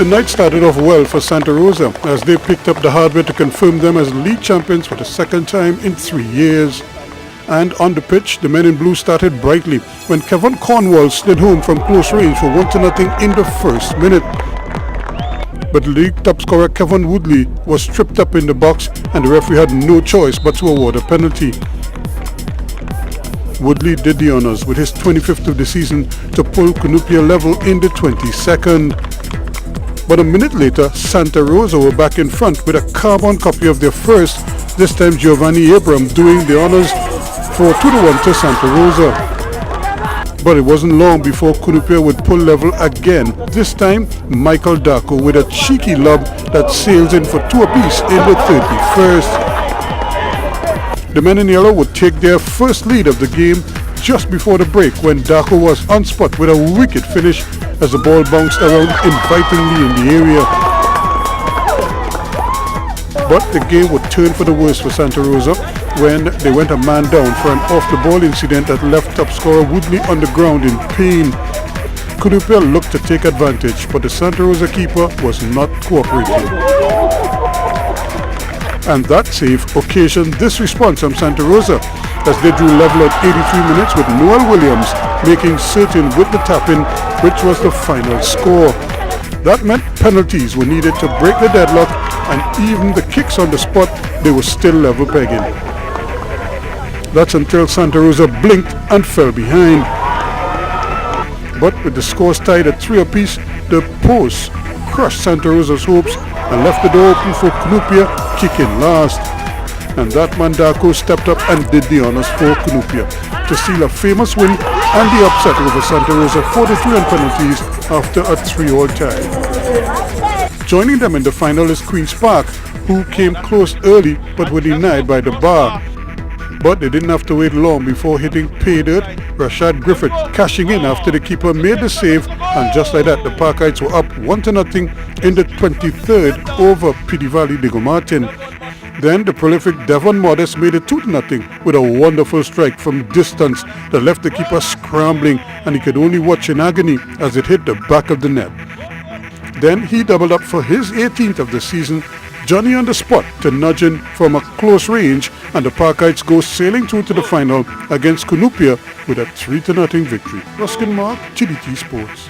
The night started off well for Santa Rosa as they picked up the hardware to confirm them as league champions for the second time in 3 years. And on the pitch, the men in blue started brightly when Kevin Cornwall slid home from close range for 1-0 in the first minute. But league top scorer Kevin Woodley was tripped up in the box and the referee had no choice but to award a penalty. Woodley did the honours with his 25th of the season to pull Cunupia level in the 22nd. But a minute later, Santa Rosa were back in front with a carbon copy of their first, this time Giovanni Abram doing the honours for 2-1 to Santa Rosa. But it wasn't long before Cunupia would pull level again, this time Michael Darko with a cheeky lob that sails in for 2 apiece in the 31st. The men in yellow would take their first lead of the game just before the break when Darko was on spot with a wicked finish as the ball bounced around invitingly in the area. But the game would turn for the worse for Santa Rosa when they went a man down for an off-the-ball incident that left top scorer Woodley on the ground in pain. Cunupia looked to take advantage, but the Santa Rosa keeper was not cooperating. And that save occasioned this response from Santa Rosa as they drew level at 83 minutes with Noel Williams making certain with the tap-in, which was the final score. That meant penalties were needed to break the deadlock, and even the kicks on the spot, they were still level pegging. That's until Santa Rosa blinked and fell behind. But with the scores tied at 3 apiece, the post crushed Santa Rosa's hopes and left the door open for Cunupia kicking last. And that man Darko stepped up and did the honours for Cunupia to seal a famous win and the upset over Santa Rosa 43 on penalties after a 3-all tie. Joining them in the final is Queen's Park, who came close early but were denied by the bar. But they didn't have to wait long before hitting pay dirt, Rashad Griffith cashing in after the keeper made the save, and just like that the Parkites were up 1-0 in the 23rd over Petit Valley de Martin. Then the prolific Devon Modest made it 2-0 with a wonderful strike from distance that left the keeper scrambling, and he could only watch in agony as it hit the back of the net. Then he doubled up for his 18th of the season, Johnny on the spot to nudge in from a close range, and the Parkites go sailing through to the final against Cunupia with a 3-0 victory. Ruskin Mark, TDT Sports.